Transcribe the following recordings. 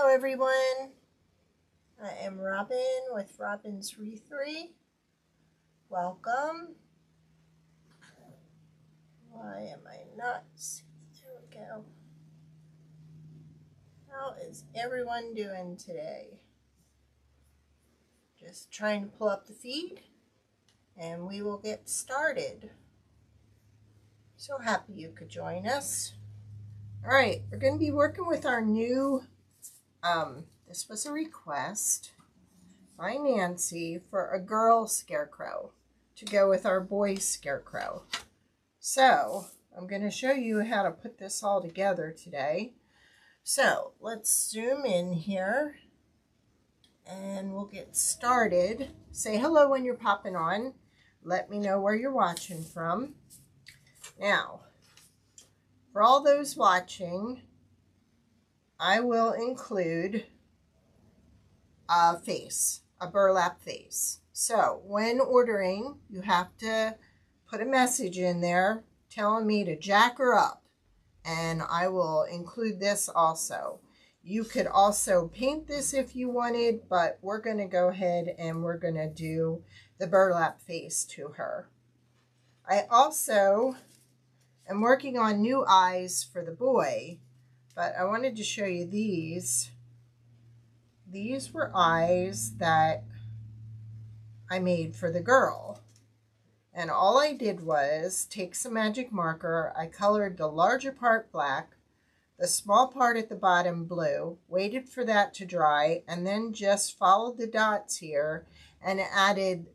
Hello everyone, I am Robin with robinswreathery. Welcome. Why am I not seeing? There we go. How is everyone doing today? Just trying to pull up the feed and we will get started. So happy you could join us. Alright, we're going to be working with our new, this was a request by Nancy for a girl scarecrow to go with our boy scarecrow. So I'm going to show you how to put this all together today. So let's zoom in here and we'll get started. Say hello when you're popping on. Let me know where you're watching from. Now, for all those watching, I will include a face, a burlap face. So when ordering, you have to put a message in there telling me to jack her up, and I will include this also. You could also paint this if you wanted, but we're going to go ahead and we're going to do the burlap face to her. I also am working on new eyes for the boy, but I wanted to show you these. These were eyes that I made for the girl. And all I did was take some magic marker. I colored the larger part black, the small part at the bottom blue, waited for that to dry, and then just followed the dots here and added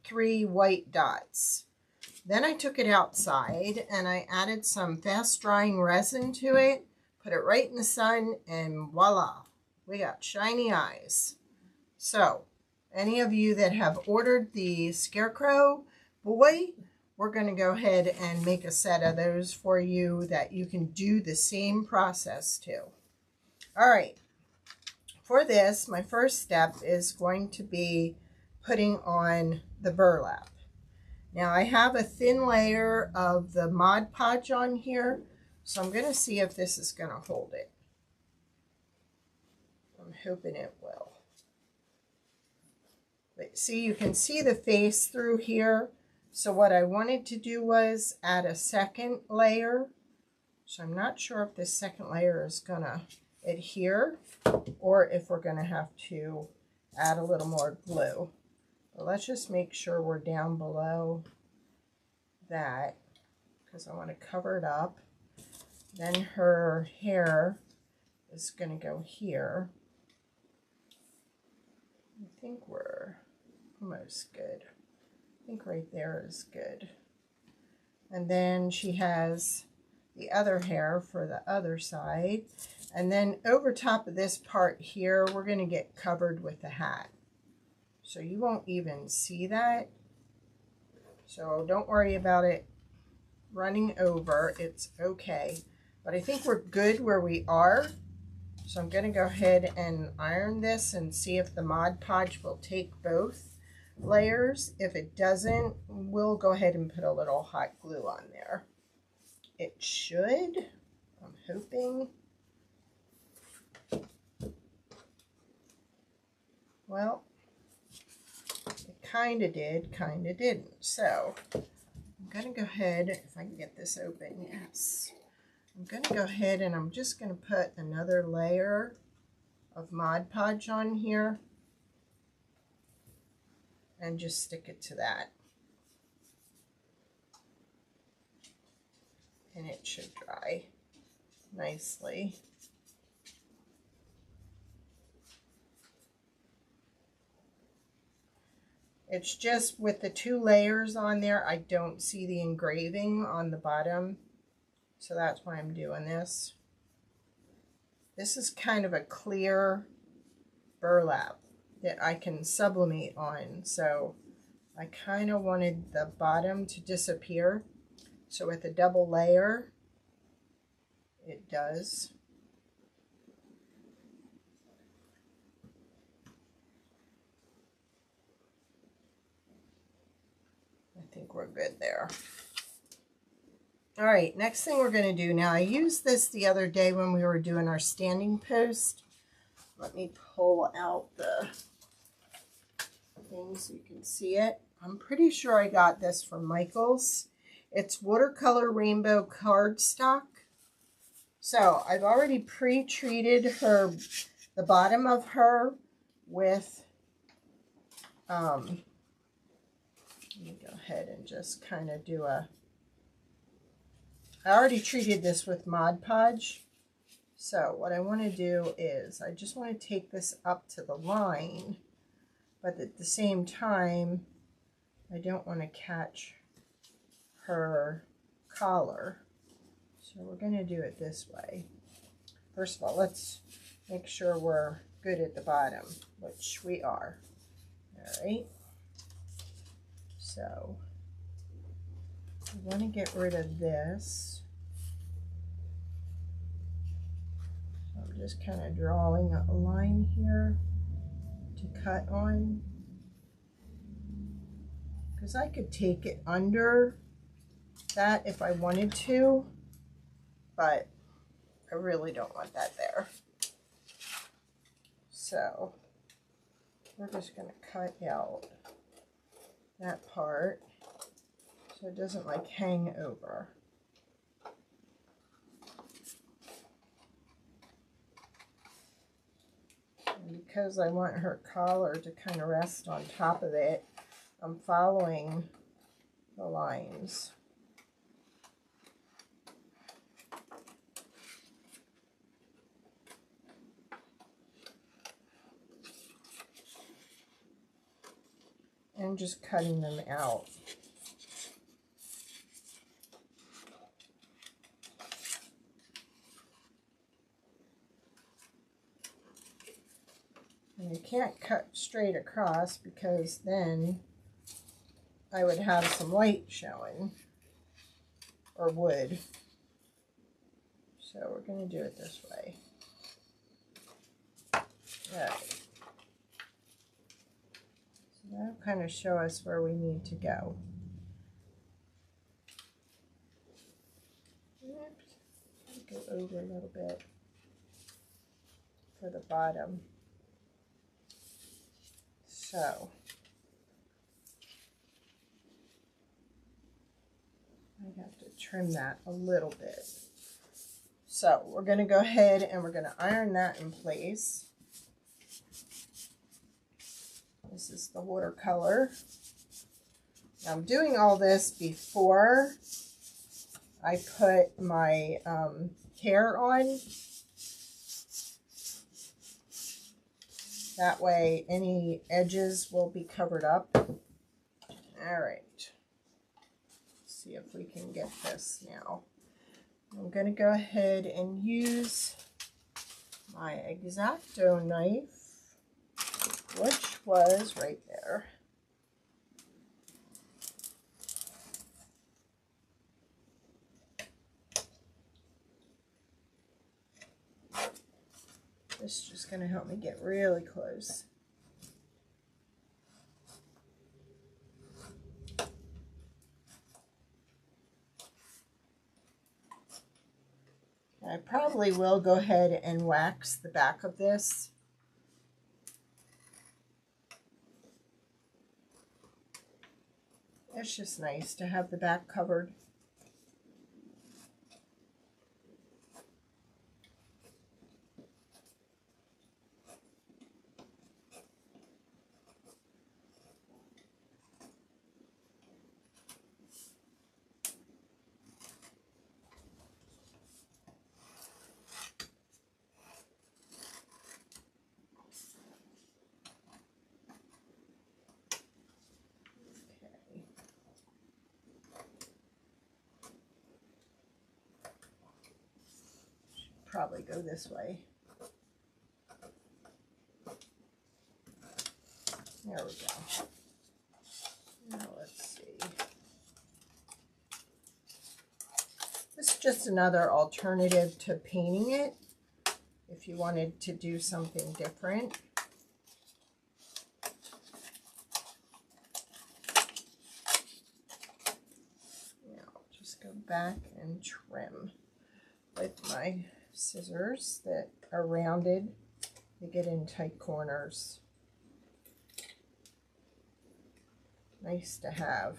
3 white dots. Then I took it outside and I added some fast drying resin to it, put it right in the sun, and voila, we got shiny eyes. So any of you that have ordered the Scarecrow boy, we're going to go ahead and make a set of those for you that you can do the same process to. All right, for this, my first step is going to be putting on the burlap. Now I have a thin layer of the Mod Podge on here, so I'm going to see if this is going to hold it. I'm hoping it will. But see, you can see the face through here. So what I wanted to do was add a second layer. So I'm not sure if this second layer is going to adhere or if we're going to have to add a little more glue. But let's just make sure we're down below that because I want to cover it up. Then her hair is going to go here. I think we're almost good. I think right there is good. And then she has the other hair for the other side. And then over top of this part here, we're going to get covered with the hat. So you won't even see that. So don't worry about it running over. It's okay. But I think we're good where we are. So I'm going to go ahead and iron this and see if the Mod Podge will take both layers. If it doesn't, we'll go ahead and put a little hot glue on there. It should. I'm hoping. Well, it kind of did, kind of didn't. So I'm going to go ahead, if I can get this open, yes. I'm going to go ahead and I'm just going to put another layer of Mod Podge on here and just stick it to that. And it should dry nicely. It's just with the 2 layers on there, I don't see the engraving on the bottom. So that's why I'm doing this. This is kind of a clear burlap that I can sublimate on. So I kind of wanted the bottom to disappear. So with a double layer, it does. I think we're good there. All right, next thing we're going to do now, I used this the other day when we were doing our standing post. Let me pull out the thing so you can see it. I'm pretty sure I got this from Michael's. It's watercolor rainbow cardstock. So I've already pre-treated her, the bottom of her with, let me go ahead and just kind of do a, I already treated this with Mod Podge. So what I want to do is I just want to take this up to the line, but at the same time, I don't want to catch her collar. So we're going to do it this way. First of all, let's make sure we're good at the bottom, which we are. All right. So we want to get rid of this. So I'm just kind of drawing a line here to cut on. Because I could take it under that if I wanted to, but I really don't want that there. So we're just going to cut out that part so it doesn't like hang over. And because I want her collar to kind of rest on top of it, I'm following the lines. And just cutting them out. And you can't cut straight across because then I would have some white showing, or would. So we're going to do it this way. All right. So that'll kind of show us where we need to go. Oops. Go over a little bit for the bottom. So I have to trim that a little bit. So we're going to go ahead and we're going to iron that in place. This is the watercolor. Now I'm doing all this before I put my hair on. That way any edges will be covered up. All right. Let's see if we can get this now. I'm going to go ahead and use my X-Acto knife, which was right there. This is just going to help me get really close. I probably will go ahead and wax the back of this. It's just nice to have the back covered. Probably go this way. There we go. Now let's see. This is just another alternative to painting it if you wanted to do something different. Now just go back and trim with my scissors that are rounded They get in tight corners. Nice to have.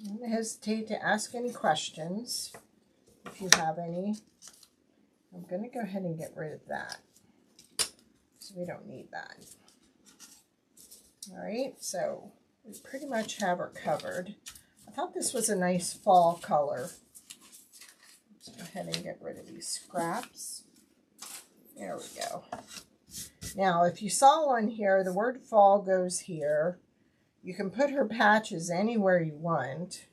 Don't hesitate to ask any questions if you have any. I'm going to go ahead and get rid of that, so we don't need that. All right, so we pretty much have her covered. I thought this was a nice fall color. Let's go ahead and get rid of these scraps. There we go. Now, if you saw on here, the word fall goes here. You can put her patches anywhere you want.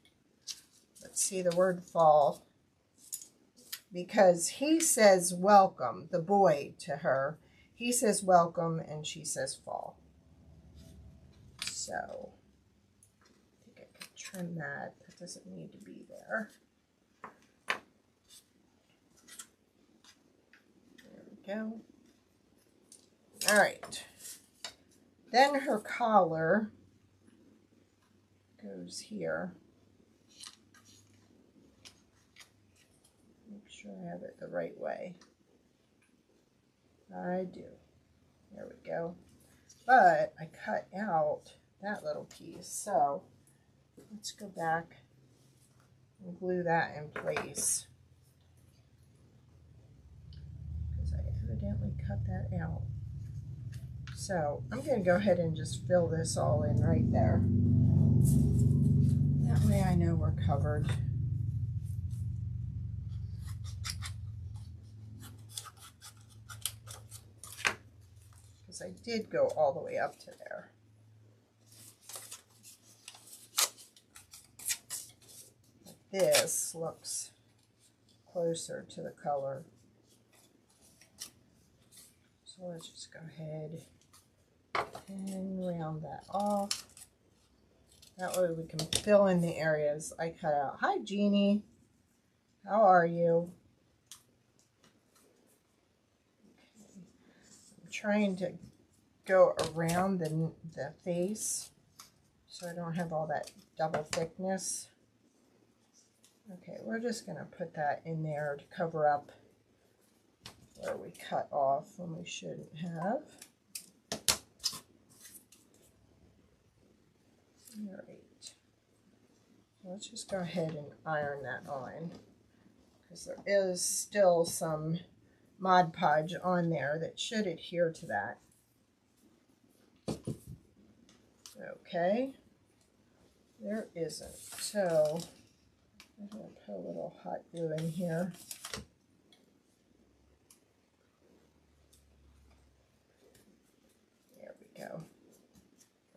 Let's see the word fall. Because he says welcome, the boy, to her. He says welcome and she says fall. So, I think I can trim that. That doesn't need to be there. There we go. All right. Then her collar goes here. Make sure I have it the right way. I do. There we go. But I cut out that little piece. So let's go back and glue that in place. Because I evidently cut that out. So I'm going to go ahead and just fill this all in right there. That way I know we're covered. Because I did go all the way up to there. But this looks closer to the color. So let's just go ahead and round that off. That way we can fill in the areas I cut out. Hi, Jeannie. How are you? Okay. I'm trying to go around the face so I don't have all that double thickness. Okay, we're just going to put that in there to cover up where we cut off when we shouldn't have. All right, let's just go ahead and iron that on because there is still some Mod Podge on there that should adhere to that. Okay, there isn't. So I'm going to put a little hot glue in here. There we go.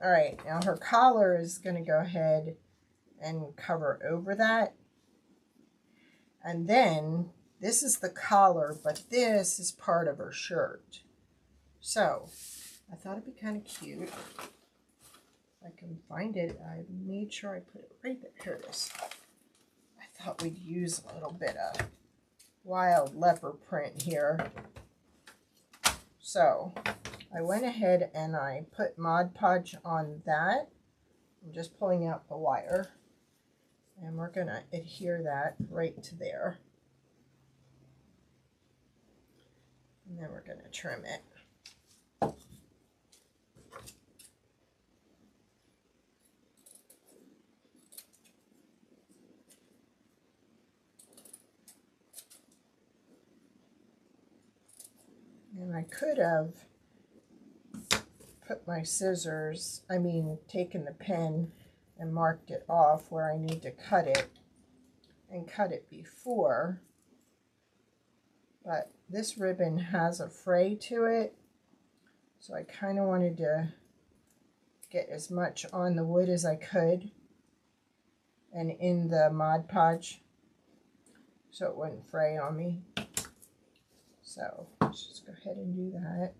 All right, now her collar is going to go ahead and cover over that. And then this is the collar, but this is part of her shirt. So I thought it'd be kind of cute. If I can find it, I made sure I put it right there. Here it is. I thought we'd use a little bit of wild leopard print here. So I went ahead and I put Mod Podge on that. I'm just pulling out the wire. And we're going to adhere that right to there. And then we're going to trim it. And I could have put my scissors, taken the pen and marked it off where I need to cut it and cut it before. But this ribbon has a fray to it, So I kind of wanted to get as much on the wood as I could and in the Mod Podge so it wouldn't fray on me. So let's just go ahead and do that.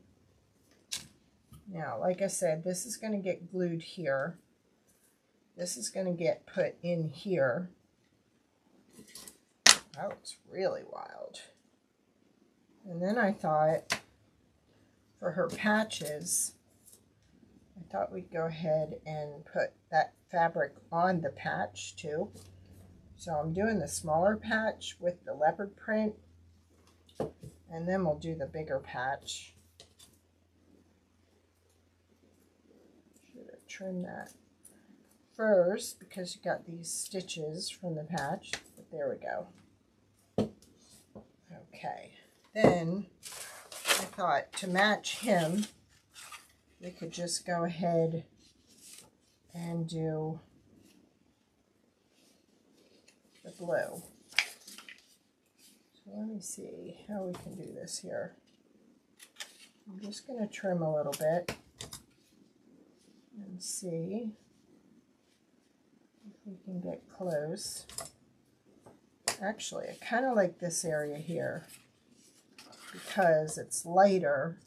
Now, like I said, this is going to get glued here. This is going to get put in here. Oh, it's really wild. And then I thought for her patches, I thought we'd go ahead and put that fabric on the patch too. So I'm doing the smaller patch with the leopard print, and then we'll do the bigger patch. Should have trimmed that first because you got these stitches from the patch, but there we go. Okay, then I thought to match him, we could just go ahead and do the blue. So let me see how we can do this here. I'm just going to trim a little bit and see if we can get close. Actually, I kind of like this area here because it's lighter